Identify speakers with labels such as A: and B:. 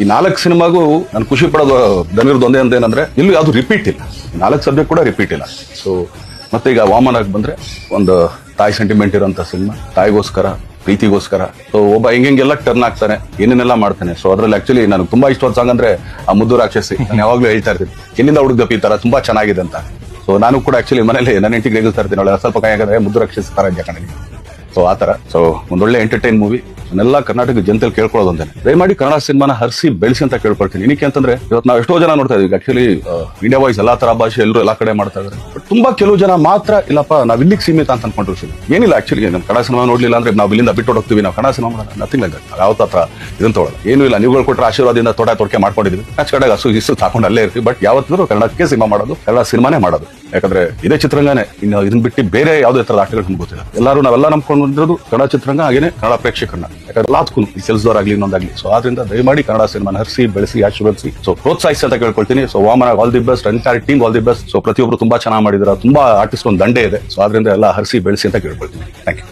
A: ಈ 4 ಸಿನಿಮಾಗೂ ನಾನು ಖುಷಿ ಪಡೋದು ಧನಿರ್ದು ಒಂದೇ ಅಂತ ಏನಂದ್ರೆ ಇಲ್ಲೂ ಯಾವ್ದು ರಿಪೀಟ್ ಇಲ್ಲ, 4 ಸಬ್ಜೆಕ್ಟ್ ಕೂಡ ರಿಪೀಟ್ ಇಲ್ಲ. ಸೊ ಮತ್ತೆ ಈಗ ವಾಮನಾಗಿ ಬಂದ್ರೆ ಒಂದು ತಾಯಿ ಸೆಂಟಿಮೆಂಟ್ ಇರೋಂಥ ಸಿನಿಮಾ, ತಾಯಿಗೋಸ್ಕರ ಪ್ರೀತಿಗೋಸ್ಕರ. ಸೊ ಒಬ್ಬ ಹಿಂಗೆಲ್ಲ ಟರ್ನ್ ಆಗ್ತಾನೆ, ಏನೇನೆಲ್ಲ ಮಾಡ್ತಾನೆ. ಸೊ ಅದ್ರಲ್ಲಿ ಆಕ್ಚುಲಿ ನನಗೆ ತುಂಬಾ ಇಷ್ಟವಾದ ಸಾಂಗ್ ಅಂದ್ರೆ ಆ ಮುದ್ದು ರಾಕ್ಷಸಿ. ನಾನು ಯಾವಾಗ್ಲೂ ಹೇಳ್ತಾ ಇರ್ತೀನಿ ಎಲ್ಲಿಂದ ಹುಡುಗಪ್ಪಿ ತರ ತುಂಬಾ ಚೆನ್ನಾಗಿದೆ ಅಂತ. ಸೊ ನಾನು ಕೂಡ ಆಕ್ಚುಲಿ ಮನೇಲಿ ನನ್ನ ಹೆಂಡತಿಗೆ ರೇಗಿಸ್ತಾ ಇರ್ತೀನಿ, ಅವಳು ಸ್ವಲ್ಪ ಕೈ ಹಾಕಿದ್ರೆ ಮುದ್ದು ರಾಕ್ಷಸಿ ತರ ಇದೆ ಕಣಗೆ. ಸೊ ಆ ತರ. ಸೊ ಒಂದೊಳ್ಳೆ ಎಂಟರ್ಟೈನ್ ಮೂವಿ. ನಾನೆಲ್ಲ ಕರ್ನಾಟಕ ಜನತೆಯಲ್ಲಿ ಕೇಳ್ಕೊಳ್ಳೋದು ಒಂದೇ, ದಯಮಾಡಿ ಕನ್ನಡ ಸಿನಿಮಾನ ಹರಿಸಿ ಬೆಳೆಸಿ ಅಂತ ಕೇಳ್ಕೊಳ್ತೀನಿ. ಏನಕ್ಕೆ ಅಂತಂದ್ರೆ ಇವತ್ತು ನಾವು ಎಷ್ಟೋ ಜನ ನೋಡ್ತಾ ಇದೀವಿ ಆಕ್ಚುಲಿ ಇಂಡಿಯಾ ವೈಸ್ ಎಲ್ಲಾ ತರ ಭಾಷೆ ಎಲ್ಲರೂ ಎಲ್ಲಾ ಕಡೆ ಮಾಡ್ತಾ ಇದಾರೆ. ಬಟ್ ತುಂಬಾ ಕೆಲವು ಜನ ಮಾತ್ರ ಇಲ್ಲಪ್ಪ ನಾವ್ ಇಲ್ಲಿಗೆ ಸೀಮಿತ ಅಂತ ಅನ್ಕೊಂಡಿರ್ತೀವಿ. ಏನಿಲ್ಲ ಆಕ್ಚುಲಿ ನಮ್ಮ ಕನ್ನಡ ಸಿನಿಮಾ ನೋಡ್ಲಿಲ್ಲ ಅಂದ್ರೆ ನಾವು ಇಲ್ಲಿಂದ ಬಿಟ್ಟು ಹೋಗ್ತೀವಿ, ನಾವು ಕನ್ನಡ ಸಿನಿಮಾ ಮಾಡೋಣ ನಥಿಂಗ್ ಲೈಕ್ ದಟ್. ಯಾವ ಹತ್ರ ಇದನ್ನ ತೊಗೊಳ್ಳಲ್ಲ, ಏನು ಇಲ್ಲ. ನೀವುಗಳು ಕೊಟ್ಟರೆ ಆಶೀರ್ವಾದದಿಂದ ತೊಡಕೆ ಮಾಡ್ಕೊಂಡಿದ್ವಿ, ಅಚ್ಚ ಕಡೆಗೆ ಹಸು ಇಸು ಹಾಕೊಂಡು ಅಲ್ಲೇ ಇರ್ತೀವಿ. ಬಟ್ ಯಾವತ್ತಿದ್ರು ಕನ್ನಡಕ್ಕೆ ಸಿನಿಮಾ ಮಾಡೋದು, ಕನ್ನಡ ಸಿನಿಮಾನೇ ಮಾಡೋದು. ಯಾಕಂದ್ರೆ ಇದೇ ಚಿತ್ರರಂಗನೇ, ಇನ್ನು ಇದನ್ನ ಬಿಟ್ಟು ಬೇರೆ ಯಾವುದೇ ತರದ ಆಟಗಳು ನಮ್ಗೆ ಗೊತ್ತಿಲ್ಲ. ಎಲ್ಲರೂ ನಾವೆಲ್ಲ ನಂಬ್ಕೊಂಡಿರೋದು ಕನ್ನಡ ಚಿತ್ರರಂಗ, ಹಾಗೇನೆ ಕನ್ನಡ ಪ್ರೇಕ್ಷಕರನ್ನ. ಯಾಕಂದ್ರೆ ಎಲ್ಲದಕ್ಕೂ ಈ ಕೆಲಸದವರಾಗ್ಲಿ ಇನ್ನೊಂದಾಗ್ಲಿ. ಸೊ ಆದ್ರಿಂದ ದಯಮಾಡಿ ಕನ್ನಡ ಸಿನಿಮಾನ ಹರಿಸಿ ಬೆಳೆಸಿ ಆಶೀರ್ವದಿಸಿ, ಸೊ ಪ್ರೋತ್ಸಾಹಿಸಿ ಅಂತ ಕೇಳ್ಕೊಳ್ತೀನಿ. So Vamana all the best, entire team all the best. So ಪ್ರತಿಯೊಬ್ರು ತುಂಬಾ ಚೆನ್ನಾಗಿ ಮಾಡಿದಾರೆ, ತುಂಬಾ ಆರ್ಟಿಸ್ಟ್ ಒಂದು ದಂಡೆ ಇದೆ. ಸೊ ಆದ್ರಿಂದ ಎಲ್ಲ ಹರಿಸಿ ಬೆಳೆಸಿ ಅಂತ ಕೇಳ್ಕೊಳ್ತೀನಿ. Thank you.